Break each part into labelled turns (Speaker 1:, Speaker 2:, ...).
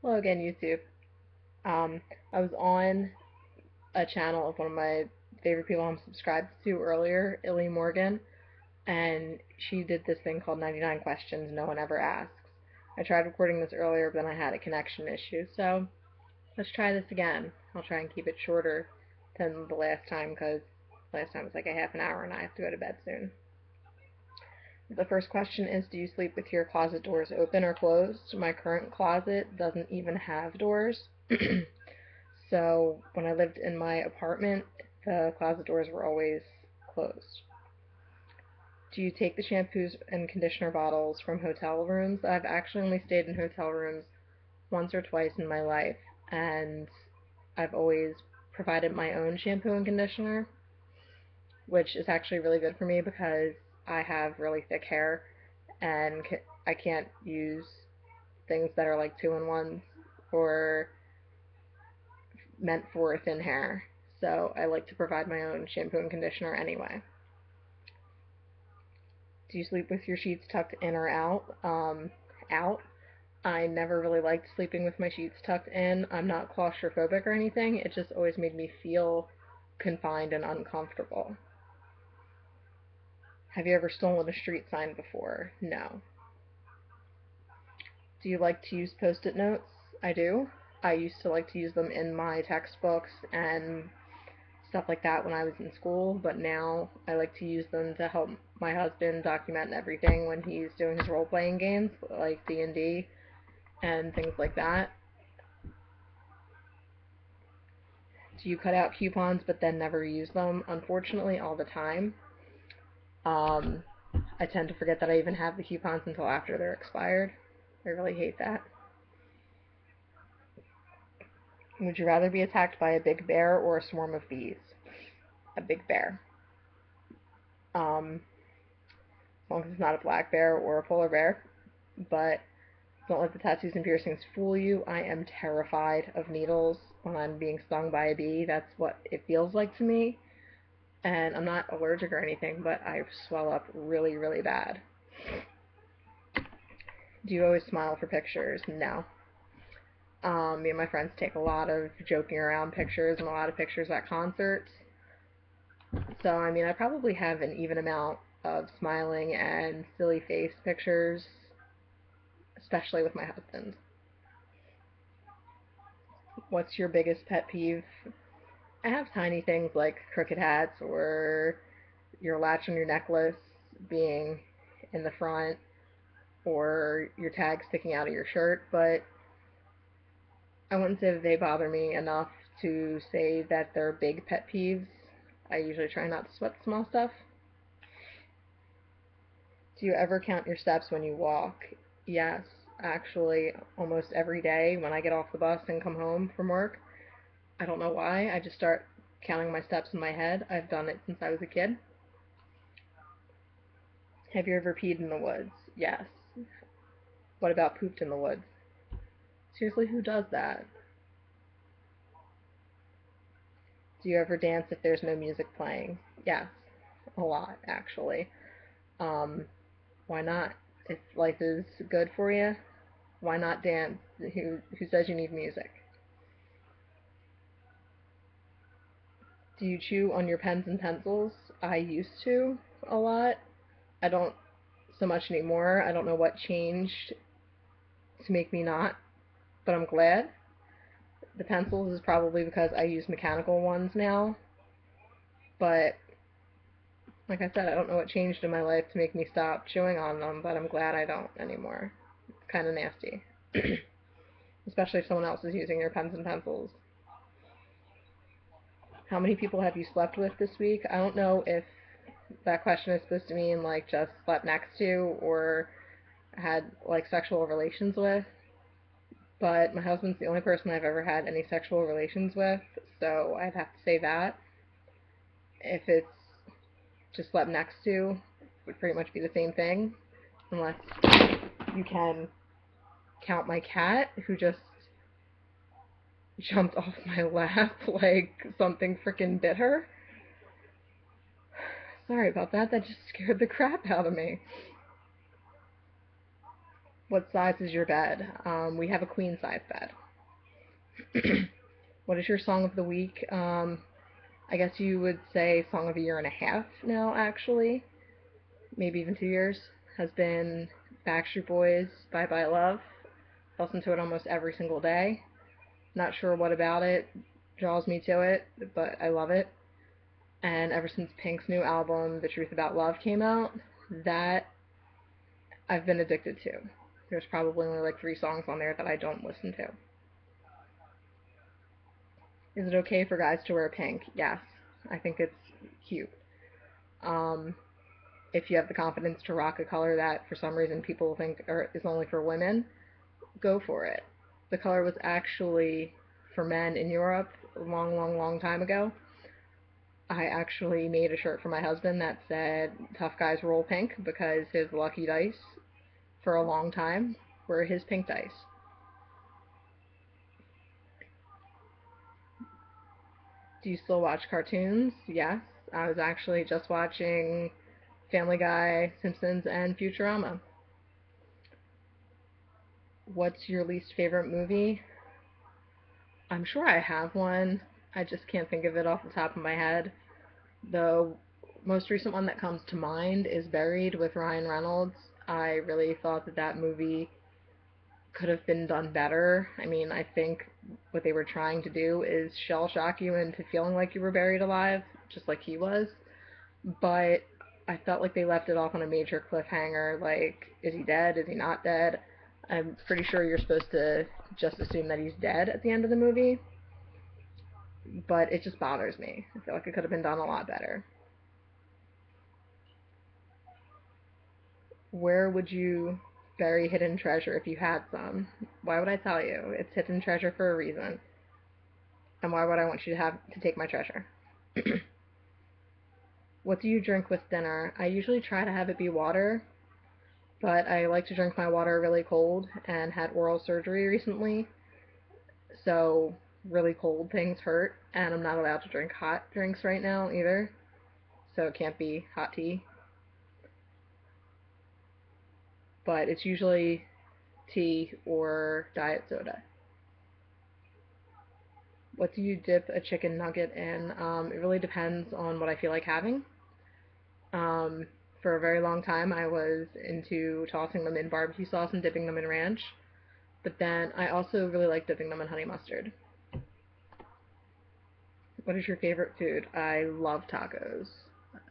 Speaker 1: Hello again, YouTube. Um, I was on a channel of one of my favorite people I'm subscribed to earlier, Illy Morgan, and she did this thing called 99 Questions No One Ever Asks. I tried recording this earlier, but then I had a connection issue, so let's try this again. I'll try and keep it shorter than the last time because last time was like a half an hour and I have to go to bed soon. The first question is, do you sleep with your closet doors open or closed? My current closet doesn't even have doors. So when I lived in my apartment, the closet doors were always closed. Do you take the shampoos and conditioner bottles from hotel rooms? I've actually only stayed in hotel rooms once or twice in my life, and I've always provided my own shampoo and conditioner, which is actually really good for me because I have really thick hair and I can't use things that are like two in ones or meant for thin hair. So I like to provide my own shampoo and conditioner anyway. Do you sleep with your sheets tucked in or out? Out. I never really liked sleeping with my sheets tucked in. I'm not claustrophobic or anything. It just always made me feel confined and uncomfortable. Have you ever stolen a street sign before? No. Do you like to use post-it notes? I do. I used to like to use them in my textbooks and stuff like that when I was in school, but now I like to use them to help my husband document everything when he's doing his role-playing games, like D&D and things like that. Do you cut out coupons but then never use them? Unfortunately, all the time. Um, I tend to forget that I even have the coupons until after they're expired. I really hate that. Would you rather be attacked by a big bear or a swarm of bees? A big bear. As long as it's not a black bear or a polar bear. But don't let the tattoos and piercings fool you. I am terrified of needles when I'm being stung by a bee. That's what it feels like to me. And I'm not allergic or anything, but I swell up really, really bad. Do you always smile for pictures? No. Me and my friends take a lot of joking around pictures and a lot of pictures at concerts. So, I mean, I probably have an even amount of smiling and silly face pictures, especially with my husband. What's your biggest pet peeve? I have tiny things like crooked hats or your latch on your necklace being in the front or your tag sticking out of your shirt, but I wouldn't say that they bother me enough to say that they're big pet peeves. I usually try not to sweat the small stuff. Do you ever count your steps when you walk? Yes, actually, almost every day when I get off the bus and come home from work. I don't know why. I just start counting my steps in my head. I've done it since I was a kid. Have you ever peed in the woods? Yes. What about pooped in the woods? Seriously, who does that? Do you ever dance if there's no music playing? Yes, a lot, actually. Um, why not? If life is good for you, why not dance? Who says you need music? Do you chew on your pens and pencils? I used to a lot. I don't so much anymore. I don't know what changed to make me not, but I'm glad. The pencils is probably because I use mechanical ones now, but like I said, I don't know what changed in my life to make me stop chewing on them, but I'm glad I don't anymore. It's kind of nasty, especially if someone else is using your pens and pencils. How many people have you slept with this week? I don't know if that question is supposed to mean like just slept next to or had like sexual relations with, but my husband's the only person I've ever had any sexual relations with, so I'd have to say that. If it's just slept next to, it would pretty much be the same thing, unless you can count my cat who just jumped off my lap like something freaking bit her. Sorry about that. That just scared the crap out of me. What size is your bed? We have a queen size bed. What is your song of the week? I guess you would say song of a year and a half now, actually. Maybe even 2 years. Has been Backstreet Boys' Bye Bye Love. I listen to it almost every single day. Not sure what about it draws me to it, but I love it. And ever since Pink's new album, The Truth About Love, came out, that I've been addicted to. There's probably only like 3 songs on there that I don't listen to. Is it okay for guys to wear pink? Yes. I think it's cute. Um, if you have the confidence to rock a color that for some reason people think is only for women, go for it. The color was actually for men in Europe a long, long, long time ago. I actually made a shirt for my husband that said "Tough guys roll pink" because his lucky dice for a long time were his pink dice. Do you still watch cartoons? Yes. I was actually just watching Family Guy, Simpsons, and Futurama. What's your least favorite movie? I'm sure I have one. I just can't think of it off the top of my head. The most recent one that comes to mind is Buried with Ryan Reynolds. I really thought that that movie could have been done better. I mean, I think what they were trying to do is shell shock you into feeling like you were buried alive, just like he was. But I felt like they left it off on a major cliffhanger. Like, is he dead? Is he not dead? I'm pretty sure you're supposed to just assume that he's dead at the end of the movie, but it just bothers me. I feel like it could have been done a lot better. Where would you bury hidden treasure if you had some? Why would I tell you? It's hidden treasure for a reason. And why would I want you to take my treasure? What do you drink with dinner? I usually try to have it be water, but I like to drink my water really cold and had oral surgery recently, so really cold things hurt, and I'm not allowed to drink hot drinks right now either, so it can't be hot tea. But it's usually tea or diet soda. What do you dip a chicken nugget in? It really depends on what I feel like having. Um, for a very long time, I was into tossing them in barbecue sauce and dipping them in ranch. But then I also really like dipping them in honey mustard. What is your favorite food? I love tacos.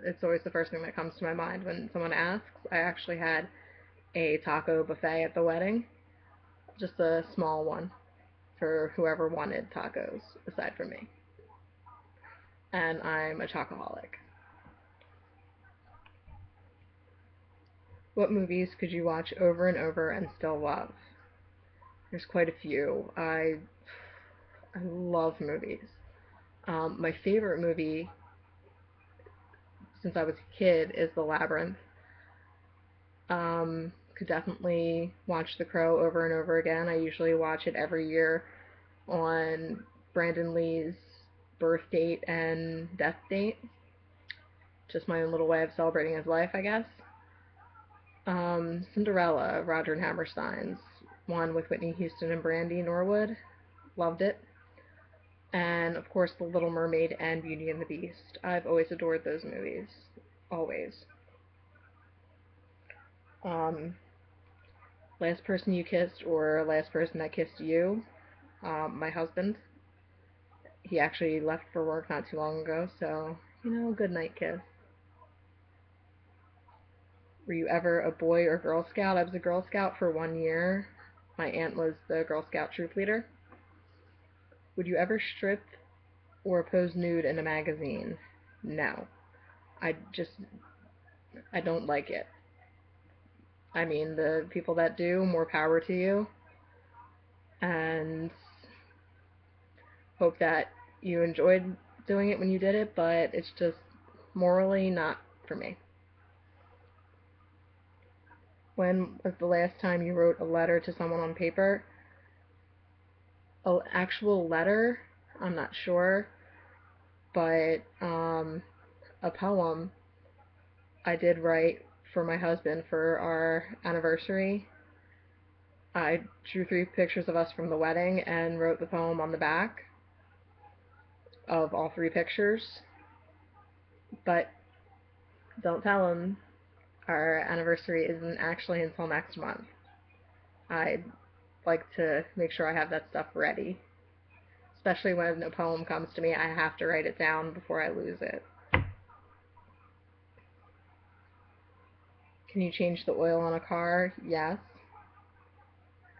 Speaker 1: It's always the first thing that comes to my mind when someone asks. I actually had a taco buffet at the wedding, just a small one for whoever wanted tacos aside from me. And I'm a chocoholic. What movies could you watch over and over and still love? There's quite a few. I love movies. My favorite movie since I was a kid is The Labyrinth. Could definitely watch The Crow over and over again. I usually watch it every year on Brandon Lee's birth date and death date. Just my own little way of celebrating his life, I guess. Cinderella, Roger and Hammerstein's one with Whitney Houston and Brandy Norwood. Loved it. And of course, The Little Mermaid and Beauty and the Beast. I've always adored those movies. Always. Um, Last person you kissed or last person that kissed you? My husband. He actually left for work not too long ago, so, good night kiss. Were you ever a Boy or Girl Scout? I was a Girl Scout for 1 year. My aunt was the Girl Scout troop leader. Would you ever strip or pose nude in a magazine? No. I just, I don't like it. I mean, the people that do, more power to you. And hope that you enjoyed doing it when you did it, but it's just morally not for me. When was the last time you wrote a letter to someone on paper? An actual letter? I'm not sure, but a poem I did write for my husband for our anniversary. I drew 3 pictures of us from the wedding and wrote the poem on the back of all 3 pictures. But don't tell him our anniversary isn't actually until next month. I'd like to make sure I have that stuff ready. Especially when a poem comes to me, I have to write it down before I lose it. Can you change the oil on a car? Yes.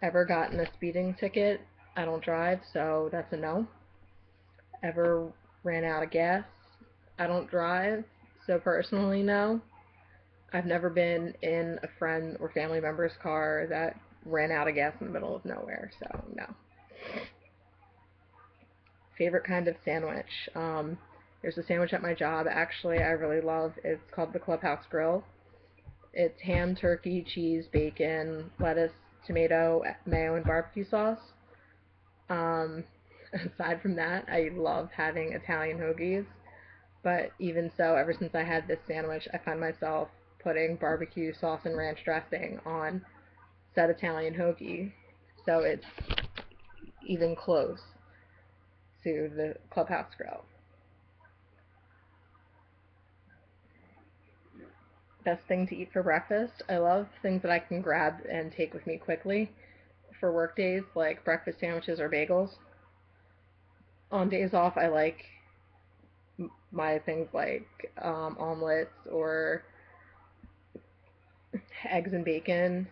Speaker 1: Ever gotten a speeding ticket? I don't drive, so that's a no. Ever ran out of gas? I don't drive, so personally, no. I've never been in a friend or family member's car that ran out of gas in the middle of nowhere, so no. Favorite kind of sandwich? There's a sandwich at my job, actually, I really love. It's called the Clubhouse Grill. It's ham, turkey, cheese, bacon, lettuce, tomato, mayo, and barbecue sauce. Aside from that, I love having Italian hoagies. But even so, ever since I had this sandwich, I find myself putting barbecue sauce and ranch dressing on said Italian hoagie. So it's even close to the Clubhouse Grill. Best thing to eat for breakfast? I love things that I can grab and take with me quickly for work days, like breakfast sandwiches or bagels. On days off, I like my things like omelets or eggs and bacon.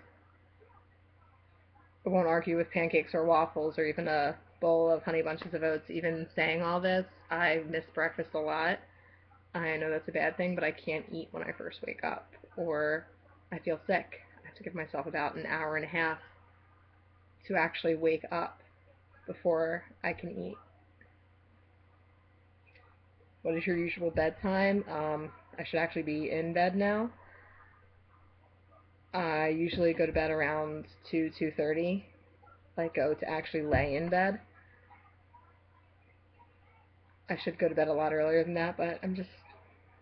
Speaker 1: I won't argue with pancakes or waffles or even a bowl of honey bunches of oats. Even saying all this, I miss breakfast a lot. I know that's a bad thing, but I can't eat when I first wake up or I feel sick. I have to give myself about an hour and a half to actually wake up before I can eat. What is your usual bedtime? I should actually be in bed now. I usually go to bed around 2:30. Like go to actually lay in bed. I should go to bed a lot earlier than that, but I'm just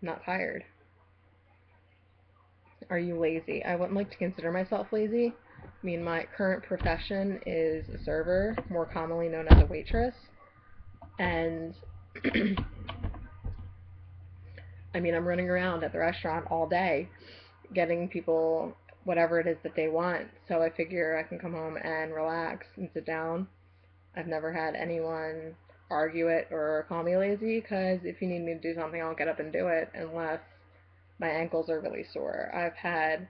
Speaker 1: not tired. Are you lazy? I wouldn't like to consider myself lazy. I mean, my current profession is a server, more commonly known as a waitress. And I mean, I'm running around at the restaurant all day getting people whatever it is that they want. So I figure I can come home and relax and sit down. I've never had anyone argue it or call me lazy, because if you need me to do something, I'll get up and do it unless my ankles are really sore. I've had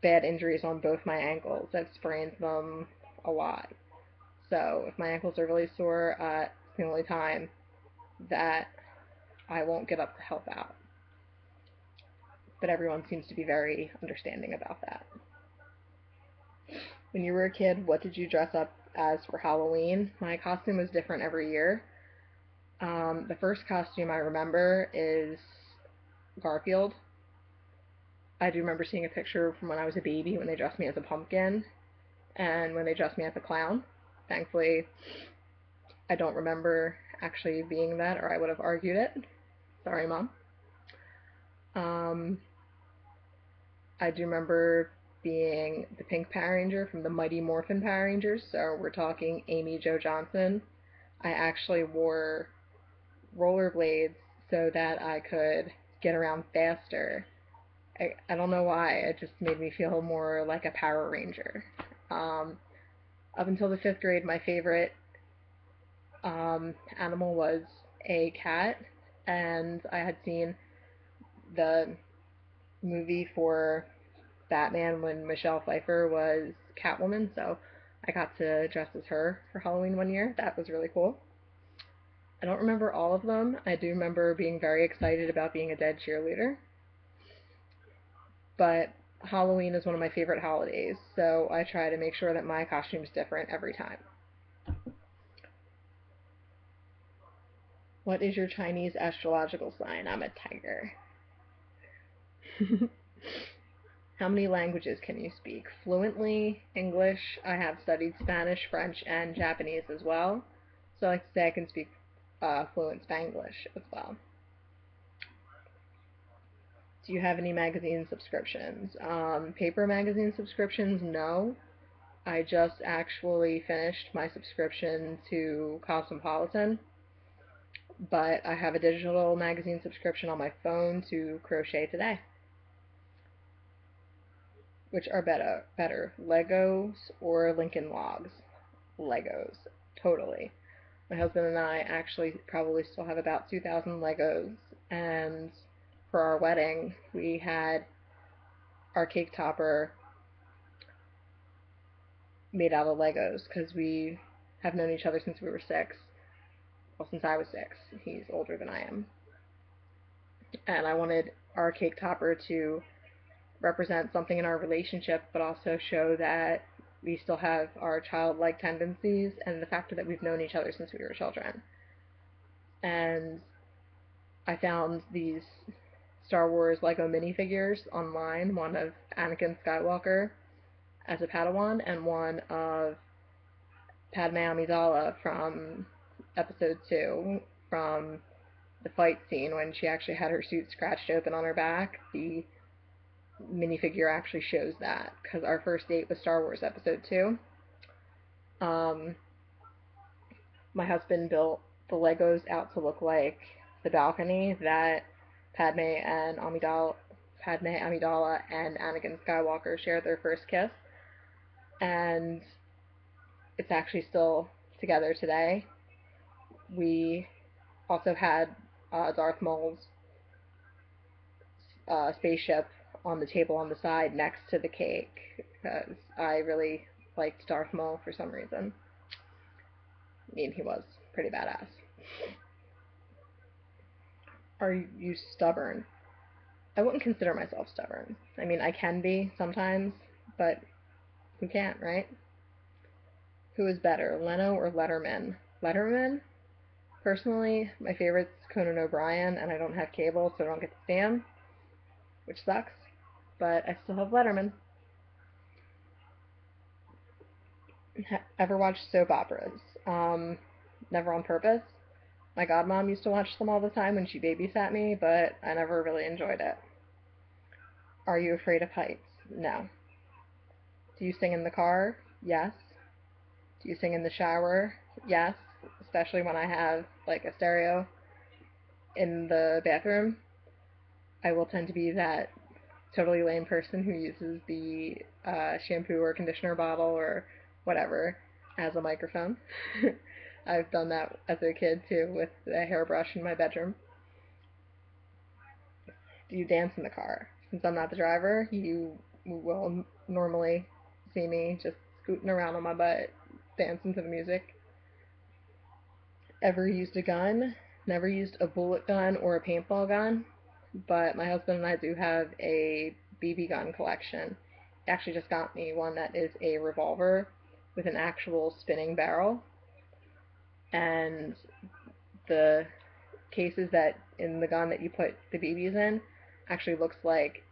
Speaker 1: bad injuries on both my ankles. I've sprained them a lot. So if my ankles are really sore, it's the only time that I won't get up to help out. But everyone seems to be very understanding about that. When you were a kid, what did you dress up as for Halloween? My costume was different every year. The first costume I remember is Garfield. I do remember seeing a picture from when I was a baby when they dressed me as a pumpkin and when they dressed me as a clown. Thankfully, I don't remember actually being that, or I would have argued it. Sorry, Mom. I do remember being the Pink Power Ranger from the Mighty Morphin Power Rangers, so we're talking Amy Jo Johnson. I actually wore rollerblades so that I could get around faster. I don't know why, it just made me feel more like a Power Ranger. Up until the 5th grade, my favorite animal was a cat, and I had seen the movie for Batman when Michelle Pfeiffer was Catwoman, so I got to dress as her for Halloween one year. That was really cool. I don't remember all of them. I do remember being very excited about being a dead cheerleader. But Halloween is one of my favorite holidays, so I try to make sure that my costume is different every time. What is your Chinese astrological sign? I'm a tiger. How many languages can you speak? Fluently, English. I have studied Spanish, French, and Japanese as well. So I like to say I can speak fluent Spanglish as well. Do you have any magazine subscriptions? Paper magazine subscriptions, no. I just actually finished my subscription to Cosmopolitan, but I have a digital magazine subscription on my phone to Crochet Today. Which are better, Legos or Lincoln Logs? Legos, totally. My husband and I actually probably still have about 2,000 Legos, and for our wedding, we had our cake topper made out of Legos because we have known each other since we were 6. Well, since I was 6. He's older than I am. And I wanted our cake topper to represent something in our relationship, but also show that we still have our childlike tendencies and the fact that we've known each other since we were children. And I found these Star Wars Lego minifigures online, one of Anakin Skywalker as a Padawan and one of Padme Amidala from Episode 2, from the fight scene when she actually had her suit scratched open on her back. The minifigure actually shows that, because our first date was Star Wars Episode 2. My husband built the Legos out to look like the balcony that Padme Amidala and Anakin Skywalker shared their first kiss, and it's actually still together today. We also had Darth Maul's spaceship on the table on the side next to the cake, because I really liked Darth Maul for some reason. I mean, he was pretty badass. Are you stubborn? I wouldn't consider myself stubborn. I mean, I can be sometimes, but who can't, right? Who is better, Leno or Letterman? Letterman? Personally, my favorite's Conan O'Brien, and I don't have cable, so I don't get to see him, which sucks, but I still have Letterman. Ever watched soap operas? Never on purpose. My godmom used to watch them all the time when she babysat me, but I never really enjoyed it. Are you afraid of heights? No. Do you sing in the car? Yes. Do you sing in the shower? Yes. Especially when I have, like, a stereo in the bathroom. I will tend to be that totally lame person who uses the shampoo or conditioner bottle or whatever as a microphone. I've done that as a kid too, with a hairbrush in my bedroom. Do you dance in the car? Since I'm not the driver, you will normally see me just scooting around on my butt, dancing to the music. Ever used a gun? Never used a bullet gun or a paintball gun, but my husband and I do have a BB gun collection. He actually just got me one that is a revolver with an actual spinning barrel, and the cases that in the gun that you put the BBs in actually looks like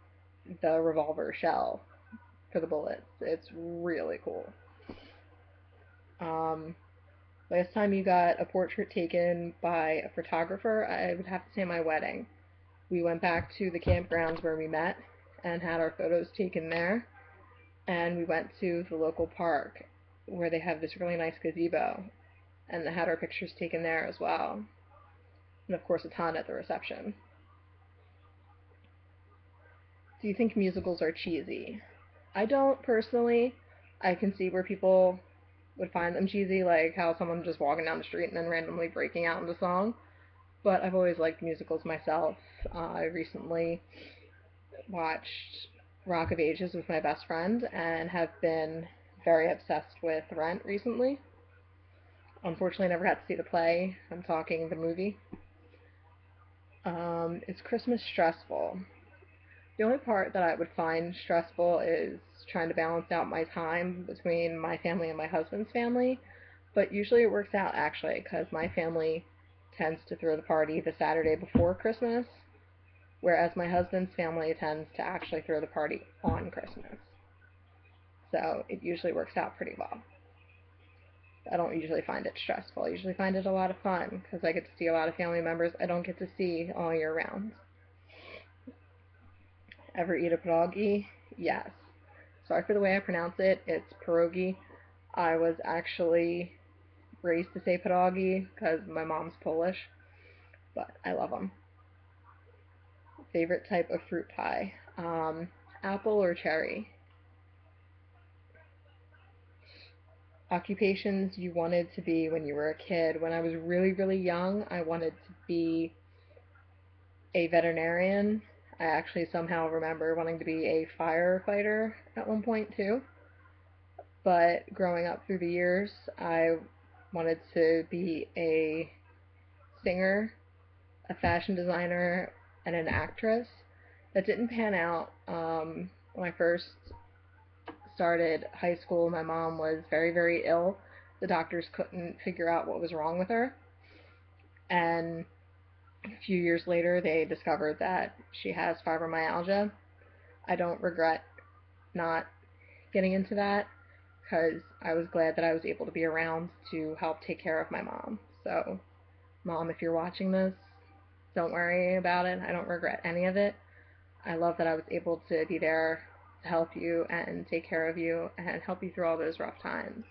Speaker 1: the revolver shell for the bullets. It's really cool. Last time you got a portrait taken by a photographer, I would have to say my wedding. We went back to the campgrounds where we met and had our photos taken there, and we went to the local park where they have this really nice gazebo, and had our pictures taken there as well. And of course a ton at the reception. Do you think musicals are cheesy? I don't, personally. I can see where people would find them cheesy, like how someone just walking down the street and then randomly breaking out into song. But I've always liked musicals myself. I recently watched Rock of Ages with my best friend and have been very obsessed with Rent recently. Unfortunately, I never got to see the play. I'm talking the movie. Is Christmas stressful? The only part that I would find stressful is trying to balance out my time between my family and my husband's family, but usually it works out actually, because my family tends to throw the party the Saturday before Christmas, whereas my husband's family tends to actually throw the party on Christmas. So it usually works out pretty well. I don't usually find it stressful. I usually find it a lot of fun, because I get to see a lot of family members I don't get to see all year round. Ever eat a pierogi? Yes. Sorry for the way I pronounce it. It's pierogi. I was actually raised to say pierogi because my mom's Polish, but I love them. Favorite type of fruit pie? Apple or cherry? Occupations you wanted to be when you were a kid. When I was really, really young, I wanted to be a veterinarian. I actually somehow remember wanting to be a firefighter at one point too. But growing up through the years, I wanted to be a singer, a fashion designer, and an actress. That didn't pan out. When I first started high school, my mom was very, very ill. The doctors couldn't figure out what was wrong with her. And a few years later, they discovered that she has fibromyalgia. I don't regret not getting into that because I was glad that I was able to be around to help take care of my mom. So, Mom, if you're watching this, don't worry about it. I don't regret any of it. I love that I was able to be there to help you and take care of you and help you through all those rough times.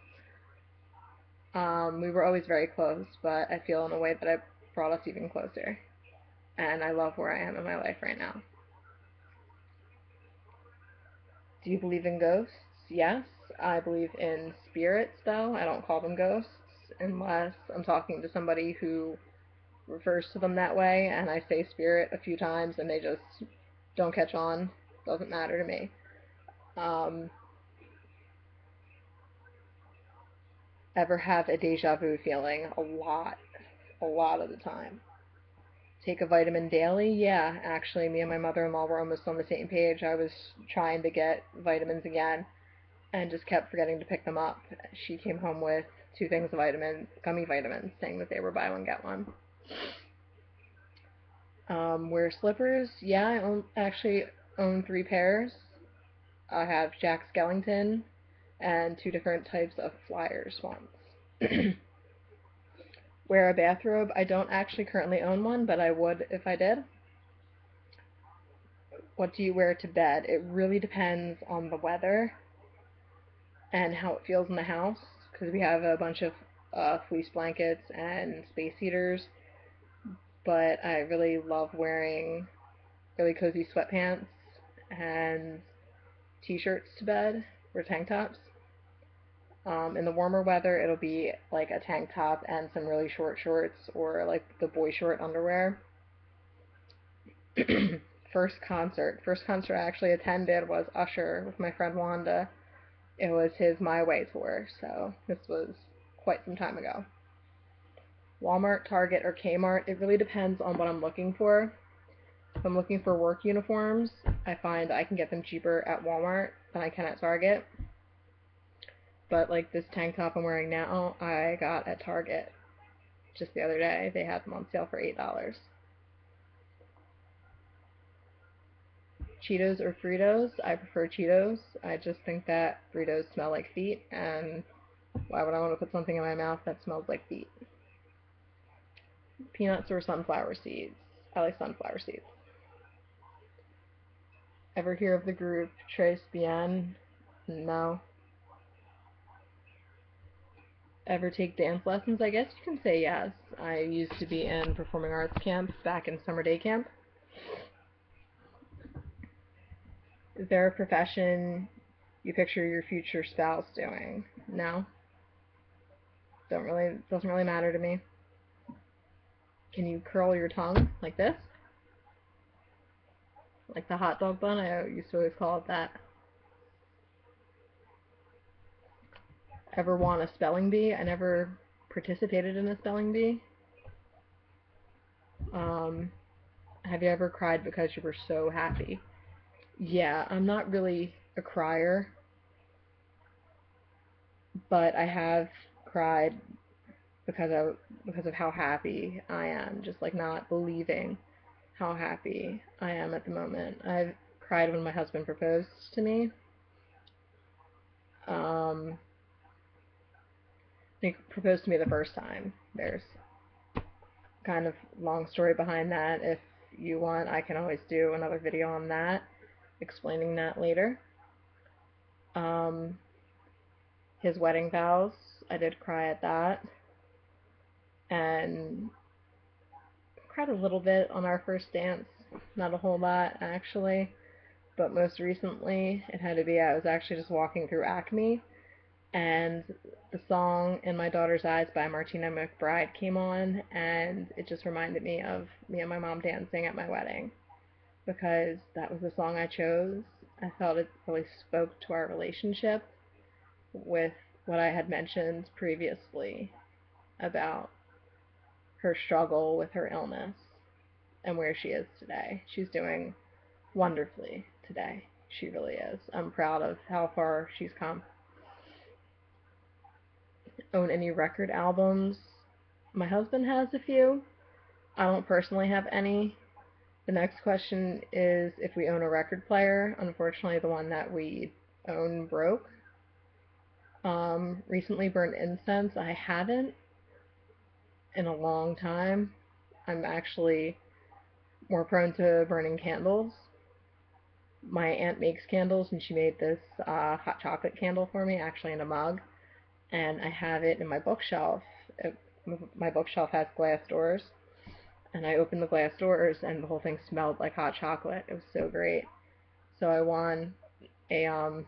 Speaker 1: We were always very close, but I feel in a way that it brought us even closer. And I love where I am in my life right now. Do you believe in ghosts? Yes. I believe in spirits, though. I don't call them ghosts unless I'm talking to somebody who refers to them that way, and I say spirit a few times and they just don't catch on. Doesn't matter to me. Um, Ever have a deja vu feeling? A lot of the time. Take a vitamin daily? Yeah, actually, me and my mother-in-law were almost on the same page. I was trying to get vitamins again and just kept forgetting to pick them up. She came home with 2 things of gummy vitamins, saying that they were buy one get one. Wear slippers? Yeah, actually own 3 pairs. I have Jack Skellington and 2 different types of Flyers ones. Wear a bathrobe? I don't actually currently own one, but I would if I did. What do you wear to bed? It really depends on the weather and how it feels in the house, because we have a bunch of fleece blankets and space heaters, but I really love wearing really cozy sweatpants and t-shirts to bed or tank tops. In the warmer weather, it'll be like a tank top and some really short shorts or like the boy short underwear. First concert I actually attended was Usher with my friend Wanda. It was his My Way tour, so this was quite some time ago. Walmart, Target, or Kmart, it really depends on what I'm looking for. If I'm looking for work uniforms, I find I can get them cheaper at Walmart than I can at Target. But like this tank top I'm wearing now, I got at Target just the other day. They had them on sale for $8. Cheetos or Fritos? I prefer Cheetos. I just think that Fritos smell like feet, and why would I want to put something in my mouth that smells like feet? Peanuts or sunflower seeds? I like sunflower seeds. Ever hear of the group Tres Bien? No. Ever take dance lessons? I guess you can say yes. I used to be in performing arts camp back in summer day camp. Is there a profession you picture your future spouse doing? No. Doesn't really matter to me. Can you curl your tongue like this? Like the hot dog bun? I used to always call it that. Ever won a spelling bee? I never participated in a spelling bee. Um, have you ever cried because you were so happy? Yeah, I'm not really a crier, but I have cried because of how happy I am, just like not believing how happy I am at the moment. I've cried when my husband proposed to me. Um, he proposed to me the first time. There's kind of long story behind that. If you want, I can always do another video on that. explaining that later. His wedding vows, I did cry at that, and cried a little bit on our first dance. Not a whole lot, actually, but most recently it had to be I was actually just walking through Acme, and the song In My Daughter's Eyes by Martina McBride came on, and it just reminded me of me and my mom dancing at my wedding, because that was the song I chose. I felt it really spoke to our relationship with what I had mentioned previously about her struggle with her illness and where she is today. She's doing wonderfully today. She really is. I'm proud of how far she's come. Own any record albums? My husband has a few. I don't personally have any. The next question is if we own a record player. Unfortunately, the one that we own broke. Recently burned incense. I haven't in a long time. I'm actually more prone to burning candles. My aunt makes candles, and she made this hot chocolate candle for me, actually in a mug, and I have it in my bookshelf. My bookshelf has glass doors, and I opened the glass doors, and the whole thing smelled like hot chocolate. It was so great. So I won a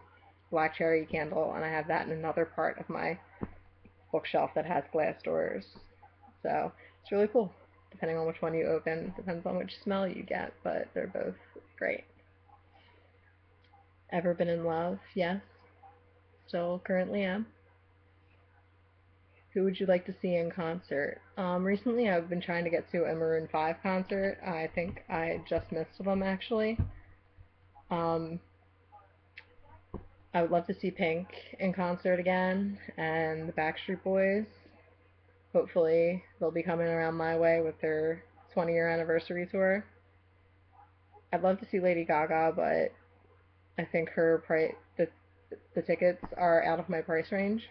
Speaker 1: black cherry candle, and I have that in another part of my bookshelf that has glass doors. So it's really cool. Depending on which one you open, depends on which smell you get, but they're both great. Ever been in love? Yes. Still currently am. Who would you like to see in concert? Recently I've been trying to get to a Maroon 5 concert. I think I just missed them, actually. Um, I would love to see Pink in concert again, and the Backstreet Boys. Hopefully they'll be coming around my way with their 20-year anniversary tour. I'd love to see Lady Gaga, but I think the tickets are out of my price range.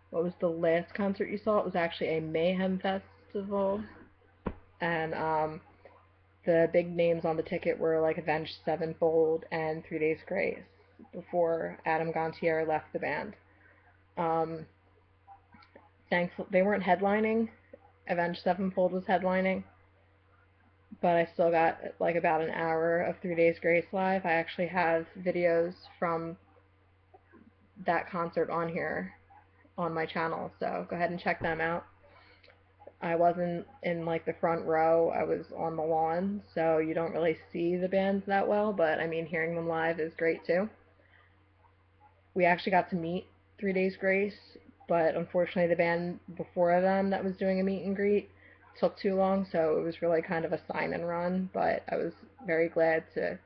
Speaker 1: What was the last concert you saw? It was actually a Mayhem Festival, and the big names on the ticket were like Avenged Sevenfold and 3 Days Grace before Adam Gontier left the band. Um, Thankful they weren't headlining. Avenged Sevenfold was headlining, but I still got like about an hour of 3 Days Grace live. I actually have videos from that concert on here on my channel, so go ahead and check them out. I wasn't in like the front row, I was on the lawn, so you don't really see the bands that well, but I mean, hearing them live is great too. We actually got to meet 3 Days Grace, but unfortunately the band before them that was doing a meet and greet took too long, so it was really kind of a sign and run, but I was very glad to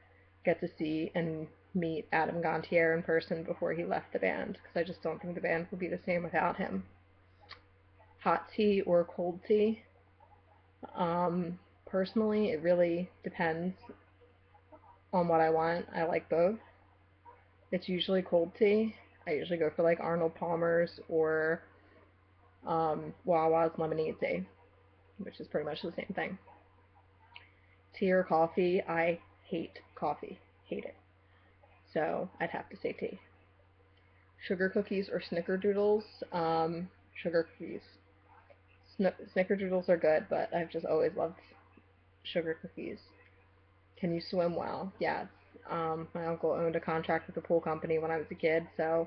Speaker 1: get to see and meet Adam Gontier in person before he left the band, because I just don't think the band would be the same without him. Hot tea or cold tea? Personally, it really depends on what I want. I like both. It's usually cold tea. I usually go for like Arnold Palmer's or Wawa's lemonade tea, which is pretty much the same thing. Tea or coffee? I hate coffee. Hate it. So I'd have to say tea. Sugar cookies or snickerdoodles? Sugar cookies. Snickerdoodles are good, but I've just always loved sugar cookies. Can you swim well? Yes. My uncle owned a contract with a pool company when I was a kid, so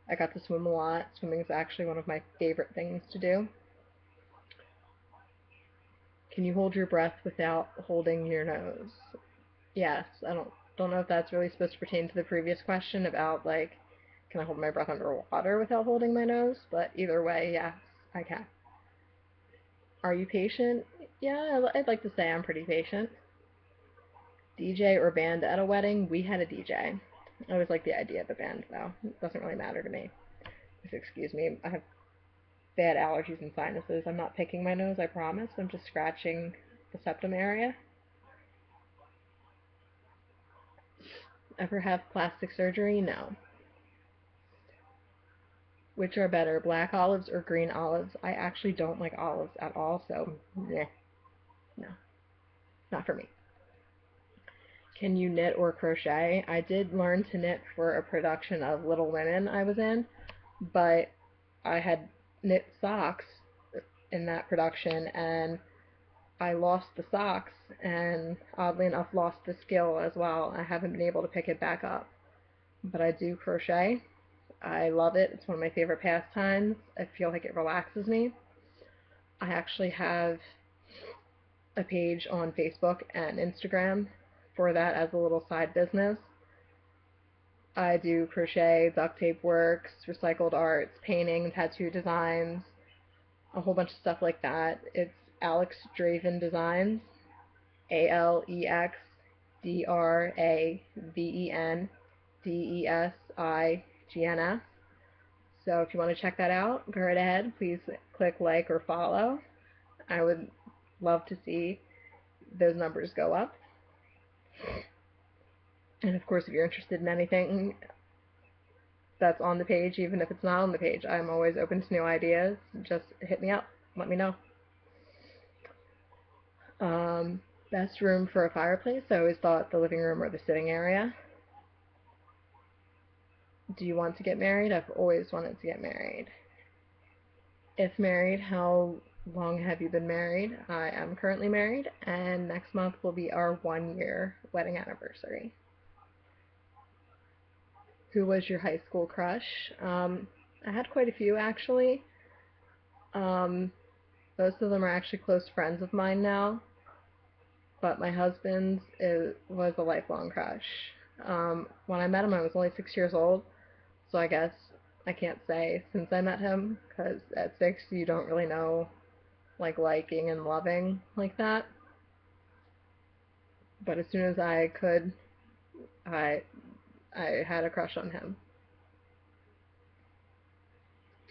Speaker 1: I got to swim a lot. Swimming is actually one of my favorite things to do. Can you hold your breath without holding your nose? Yes. I don't know if that's really supposed to pertain to the previous question about like can I hold my breath underwater without holding my nose, but either way, yes, I can. Are you patient? Yeah, I'd like to say I'm pretty patient. DJ or band at a wedding? We had a DJ. I always like the idea of a band, though. It doesn't really matter to me. Just excuse me. I have bad allergies and sinuses. I'm not picking my nose, I promise. I'm just scratching the septum area. Ever have plastic surgery? No. Which are better, black olives or green olives? I actually don't like olives at all, so yeah, no. Not for me. Can you knit or crochet? I did learn to knit for a production of Little Women I was in, but I had knit socks in that production, and I lost the socks, and oddly enough lost the skill as well. I haven't been able to pick it back up. But I do crochet. I love it. It's one of my favorite pastimes. I feel like it relaxes me. I actually have a page on Facebook and Instagram for that as a little side business. I do crochet, duct tape works, recycled arts, painting, tattoo designs, a whole bunch of stuff like that. It's Alex Draven Designs, AlexDravenDesIGNS. So if you want to check that out, go right ahead. Please click like or follow. I would love to see those numbers go up. And of course, if you're interested in anything that's on the page, even if it's not on the page, I'm always open to new ideas. Just hit me up. Let me know. Best room for a fireplace? I always thought the living room or the sitting area. Do you want to get married? I've always wanted to get married. If married, how long have you been married? I am currently married, and next month will be our 1-year wedding anniversary. Who was your high school crush? I had quite a few, actually. Most of them are actually close friends of mine now, but my husband's was a lifelong crush. When I met him, I was only 6 years old, so I guess I can't say since I met him, because at 6 you don't really know, like, liking and loving like that. But as soon as I could, I I had a crush on him.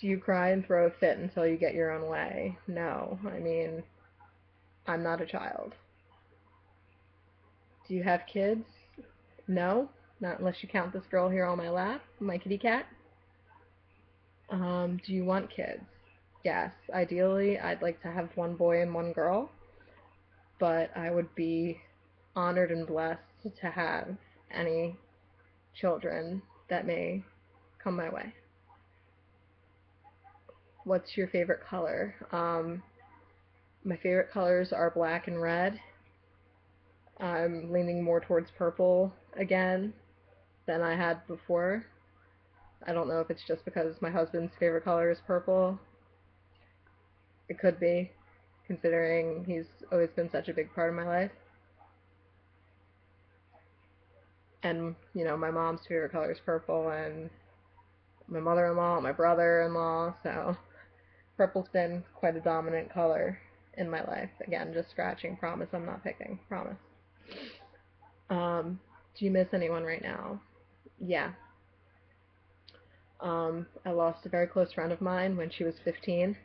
Speaker 1: Do you cry and throw a fit until you get your own way? No. I mean, I'm not a child. Do you have kids? No. Not unless you count this girl here on my lap, my kitty cat. Do you want kids? Yes. Ideally, I'd like to have one boy and one girl, but I would be honored and blessed to have any children that may come my way. What's your favorite color? My favorite colors are black and red. I'm leaning more towards purple again than I had before. I don't know if it's just because my husband's favorite color is purple. It could be, considering he's always been such a big part of my life. And, my mom's favorite color is purple, and my mother-in-law, my brother-in-law, so purple's been quite a dominant color in my life. Again, just scratching. Promise I'm not picking. Promise. Do you miss anyone right now? Yeah. I lost a very close friend of mine when she was 15,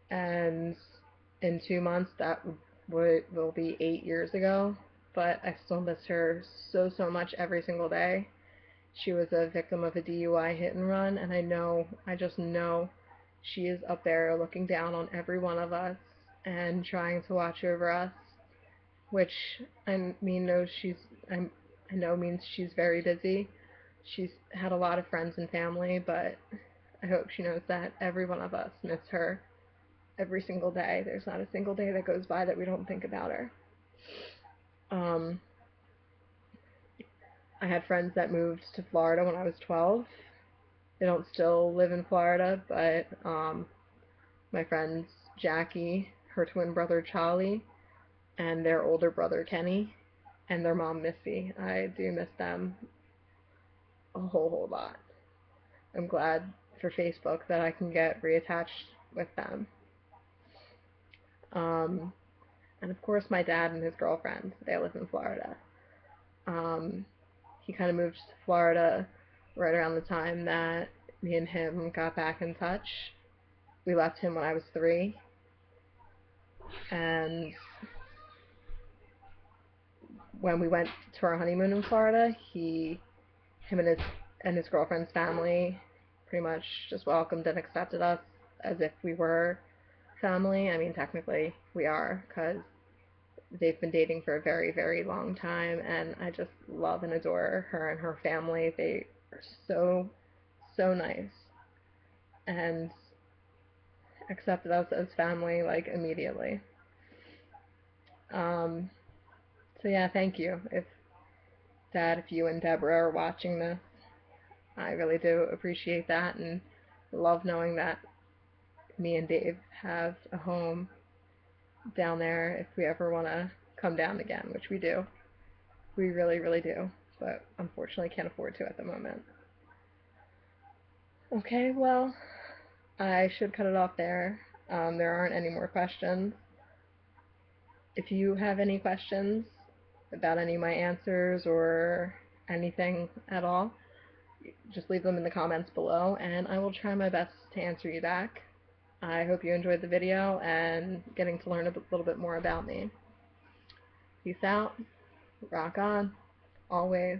Speaker 1: and in 2 months that will be 8 years ago, but I still miss her so, so much every single day. She was a victim of a DUI hit and run, and I just know she is up there looking down on every one of us and trying to watch over us, which I know means she's very busy. She's had a lot of friends and family, but I hope she knows that every one of us miss her every single day. There's not a single day that goes by that we don't think about her. I had friends that moved to Florida when I was 12. They don't still live in Florida, but my friends Jackie, her twin brother Charlie, and their older brother Kenny, and their mom Missy. I do miss them a whole lot. I'm glad for Facebook that I can get reattached with them. And of course my dad and his girlfriend, they live in Florida. He kind of moved to Florida right around the time that me and him got back in touch. We left him when I was 3, and when we went to our honeymoon in Florida, him and his girlfriend's family pretty much just welcomed and accepted us as if we were family. I mean, technically we are, because they've been dating for a very, very long time, and I just love and adore her and her family. They are so, so nice, and accepted us as family like immediately. Um, so yeah, thank you. If Dad, if you and Deborah are watching this, I really do appreciate that and love knowing that me and Dave have a home down there if we ever want to come down again, which we do. We really, really do, but unfortunately can't afford to at the moment. Okay, well, I should cut it off there. There aren't any more questions. If you have any questions about any of my answers or anything at all, just leave them in the comments below and I will try my best to answer you back. I hope you enjoyed the video and getting to learn a little bit more about me. Peace out. Rock on. Always.